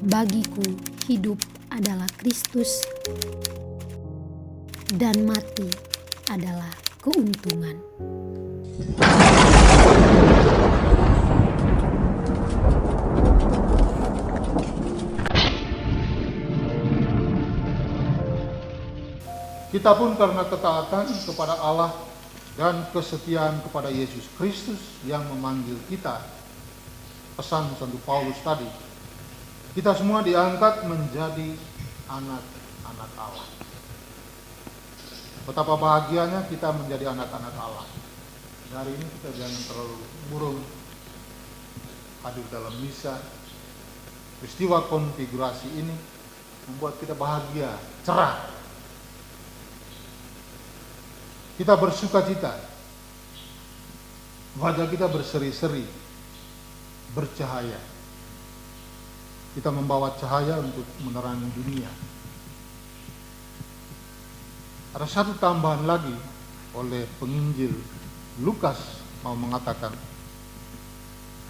Bagiku hidup adalah Kristus dan mati adalah keuntungan. Kita pun karena ketaatan kepada Allah dan kesetiaan kepada Yesus Kristus yang memanggil kita, pesan Santo Paulus tadi, kita semua diangkat menjadi anak-anak Allah. Betapa bahagianya kita menjadi anak-anak Allah. Hari ini kita jangan terlalu murung hadir dalam misa. Peristiwa konfigurasi ini membuat kita bahagia, cerah. Kita bersuka cita, wajah kita berseri-seri, bercahaya. Kita membawa cahaya untuk menerangi dunia. Ada satu tambahan lagi oleh penginjil Lukas mau mengatakan,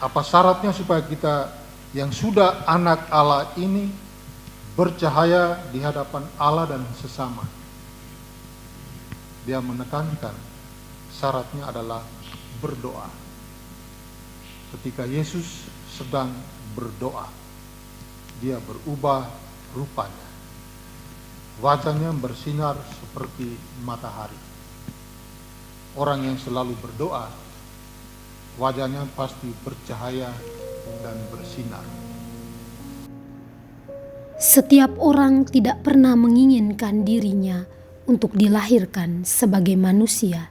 apa syaratnya supaya kita yang sudah anak Allah ini bercahaya di hadapan Allah dan sesama. Dia menekankan syaratnya adalah berdoa. Ketika Yesus sedang berdoa, dia berubah rupanya. Wajahnya bersinar seperti matahari. Orang yang selalu berdoa, wajahnya pasti bercahaya dan bersinar. Setiap orang tidak pernah menginginkan dirinya untuk dilahirkan sebagai manusia,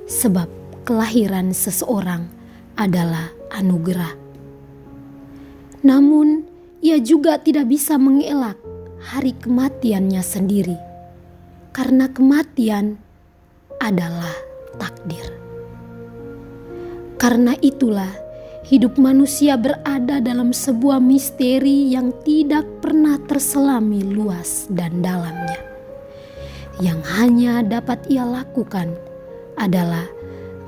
sebab kelahiran seseorang adalah anugerah. Namun, ia juga tidak bisa mengelak hari kematiannya sendiri, karena kematian adalah takdir. Karena itulah, hidup manusia berada dalam sebuah misteri yang tidak pernah terselami luas dan dalamnya. Yang hanya dapat ia lakukan adalah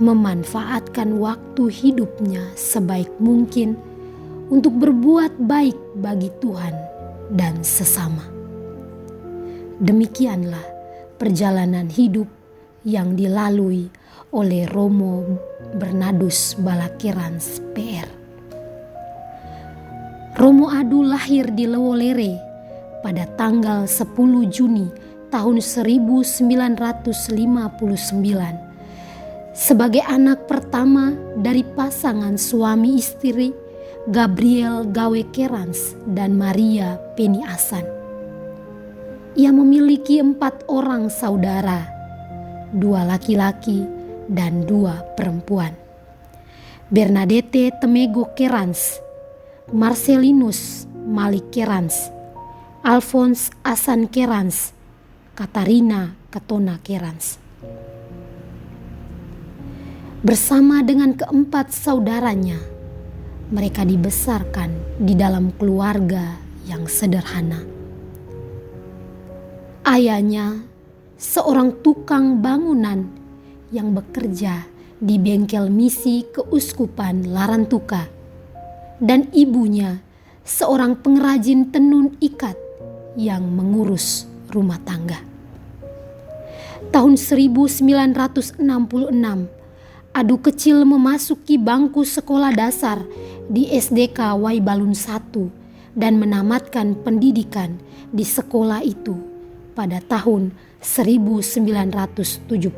memanfaatkan waktu hidupnya sebaik mungkin untuk berbuat baik bagi Tuhan dan sesama. Demikianlah perjalanan hidup yang dilalui oleh Romo Bernardus Balakerans PR. Romo Adu lahir di Lewolere pada tanggal 10 Juni tahun 1959 sebagai anak pertama dari pasangan suami istri Gabriel Gawe Kerans dan Maria Peni Asan. Ia memiliki 4 orang saudara, 2 laki-laki dan 2 perempuan. Bernadette Temego Kerans, Marcelinus Malik Kerans, Alphonse Asan Kerans, Katarina Katona Kerans. Bersama dengan keempat saudaranya, mereka dibesarkan di dalam keluarga yang sederhana. Ayahnya seorang tukang bangunan yang bekerja di bengkel misi keuskupan Larantuka, dan ibunya seorang pengrajin tenun ikat yang mengurus rumah tangga. Tahun 1966, Adu kecil memasuki bangku sekolah dasar di SDK Waibalun 1 dan menamatkan pendidikan di sekolah itu pada tahun 1972.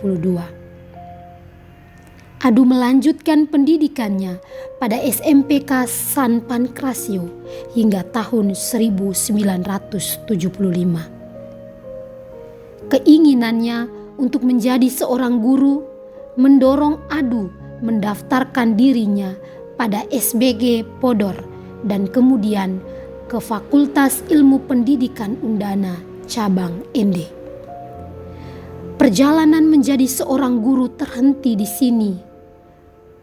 Adu melanjutkan pendidikannya pada SMPK San Pancrasio hingga tahun 1975. Keinginannya untuk menjadi seorang guru mendorong Adu mendaftarkan dirinya pada SBG Podor dan kemudian ke Fakultas Ilmu Pendidikan Undana cabang Ende. Perjalanan menjadi seorang guru terhenti di sini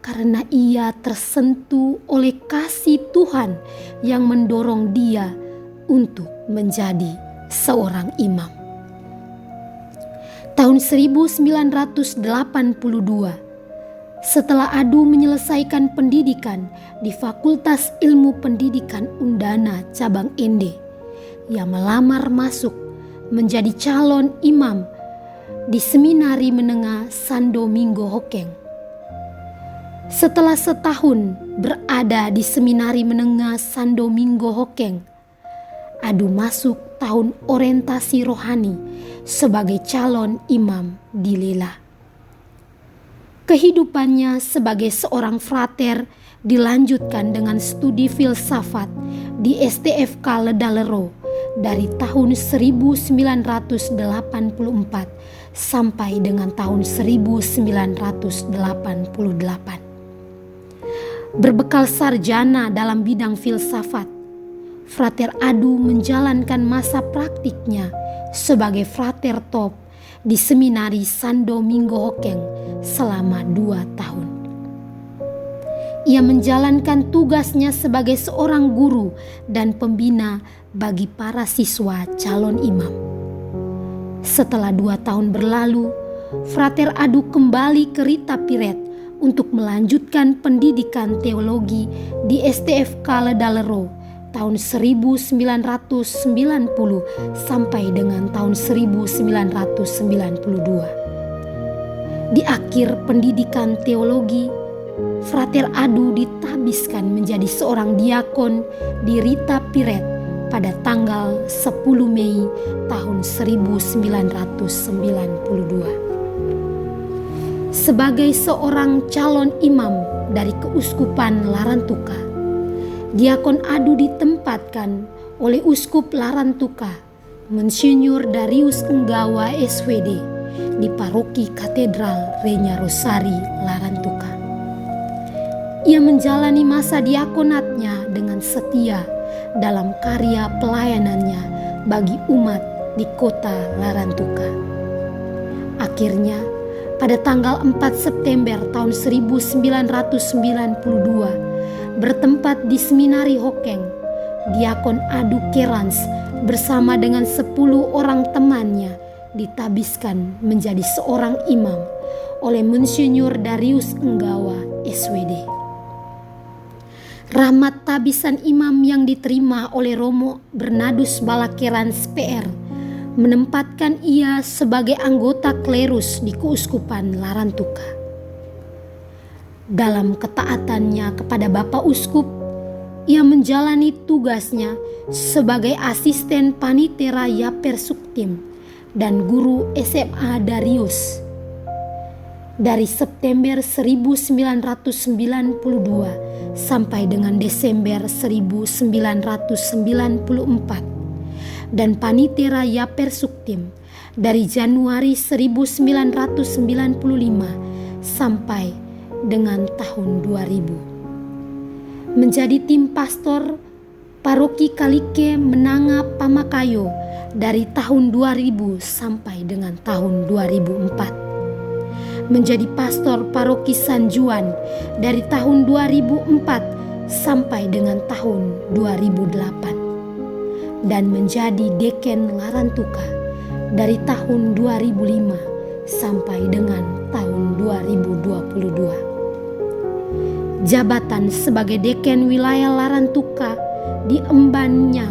karena ia tersentuh oleh kasih Tuhan yang mendorong dia untuk menjadi seorang imam. Tahun 1982, Setelah Adu menyelesaikan pendidikan di Fakultas Ilmu Pendidikan Undana Cabang Ende, ia melamar masuk menjadi calon imam di Seminari Menengah San Domingo Hokeng. Setelah setahun berada di Seminari Menengah San Domingo Hokeng, Adu masuk tahun orientasi rohani sebagai calon imam di Lela. Kehidupannya sebagai seorang frater dilanjutkan dengan studi filsafat di STFK Ledalero dari tahun 1984 sampai dengan tahun 1988. Berbekal sarjana dalam bidang filsafat, Frater Adu menjalankan masa praktiknya sebagai frater top di Seminari San Domingo Hokeng selama 2 tahun. Ia menjalankan tugasnya sebagai seorang guru dan pembina bagi para siswa calon imam. Setelah 2 tahun berlalu, Frater Adu kembali ke Rita Piret untuk melanjutkan pendidikan teologi di STFK Ledalero tahun 1990 sampai dengan tahun 1992. Di akhir pendidikan teologi, Frater Adu ditabiskan menjadi seorang diakon di Rita Piret pada tanggal 10 Mei tahun 1992. Sebagai seorang calon imam dari Keuskupan Larantuka, Diakon Adu ditempatkan oleh Uskup Larantuka, Monsinyur Darius Enggawa SWD, di Paroki Katedral Regna Rosari Larantuka. Ia menjalani masa diakonatnya dengan setia dalam karya pelayanannya bagi umat di kota Larantuka. Akhirnya, pada tanggal 4 September tahun 1992, bertempat di Seminari Hokeng, Diakon Adu Kerans bersama dengan 10 orang temannya ditabiskan menjadi seorang imam oleh Monsinyur Darius Enggawa SWD. Rahmat tabisan imam yang diterima oleh Romo Bernardus Balakerans PR menempatkan ia sebagai anggota klerus di Keuskupan Larantuka. Dalam ketaatannya kepada Bapak Uskup, ia menjalani tugasnya sebagai asisten panitera Yaper Suktim dan guru SMA Darius. Dari September 1992 sampai dengan Desember 1994, dan panitera Yaper Suktim dari Januari 1995 sampai dengan tahun 2000. Menjadi tim pastor Paroki Kalike Menanga Pamakayo dari tahun 2000 sampai dengan tahun 2004. Menjadi pastor Paroki San Juan dari tahun 2004 sampai dengan tahun 2008. Dan menjadi Deken Larantuka dari tahun 2005 sampai dengan tahun 2022. Jabatan sebagai Deken wilayah Larantuka diembannya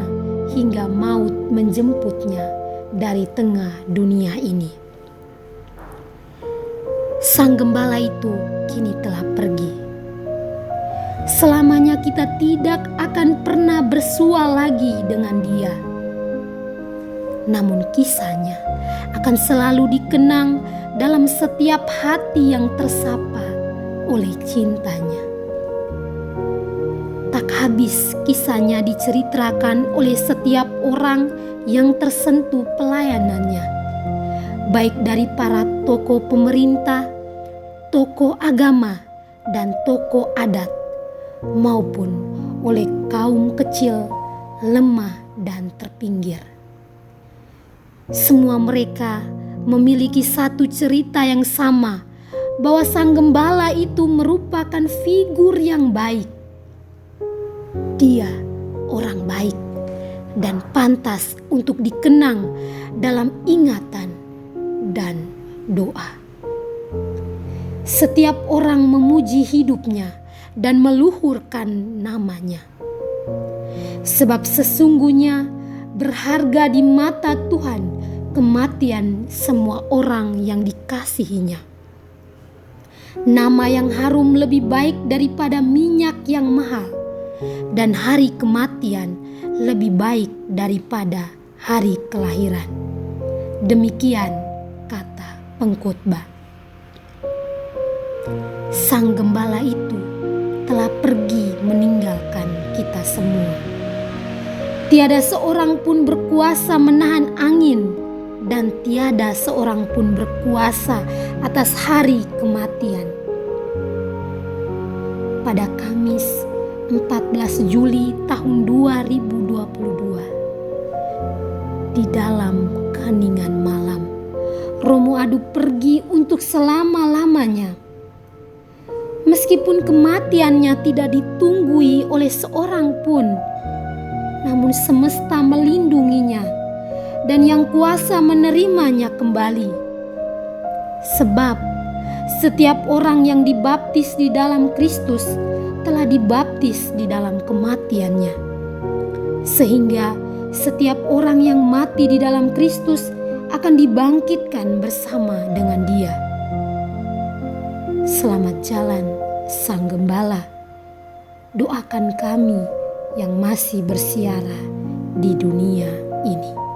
hingga maut menjemputnya dari tengah dunia ini. Sang gembala itu kini telah pergi. Selamanya kita tidak akan pernah bersua lagi dengan dia. Namun kisahnya akan selalu dikenang dalam setiap hati yang tersapa oleh cintanya. Tak habis kisahnya diceritakan oleh setiap orang yang tersentuh pelayanannya, baik dari para tokoh pemerintah, tokoh agama, dan tokoh adat, maupun oleh kaum kecil, lemah, dan terpinggir. Semua mereka memiliki satu cerita yang sama, bahwa sang gembala itu merupakan figur yang baik. Dia orang baik dan pantas untuk dikenang dalam ingatan dan doa. Setiap orang memuji hidupnya dan meluhurkan namanya. Sebab sesungguhnya berharga di mata Tuhan kematian semua orang yang dikasihinya. Nama yang harum lebih baik daripada minyak yang mahal, dan hari kematian lebih baik daripada hari kelahiran. Demikian kata pengkhotbah. Sang gembala itu telah pergi meninggalkan kita semua. Tiada seorang pun berkuasa menahan angin, dan tiada seorang pun berkuasa atas hari kematian. Pada Kamis 14 Juli tahun 2022, di dalam keheningan malam, Romo Adu pergi untuk selama-lamanya. Meskipun kematiannya tidak ditunggui oleh seorang pun, namun semesta melindunginya dan yang kuasa menerimanya kembali. Sebab setiap orang yang dibaptis di dalam Kristus telah dibaptis di dalam kematiannya, sehingga setiap orang yang mati di dalam Kristus akan dibangkitkan bersama dengan Dia. Selamat jalan, Sang Gembala. Doakan kami yang masih bersiara di dunia ini.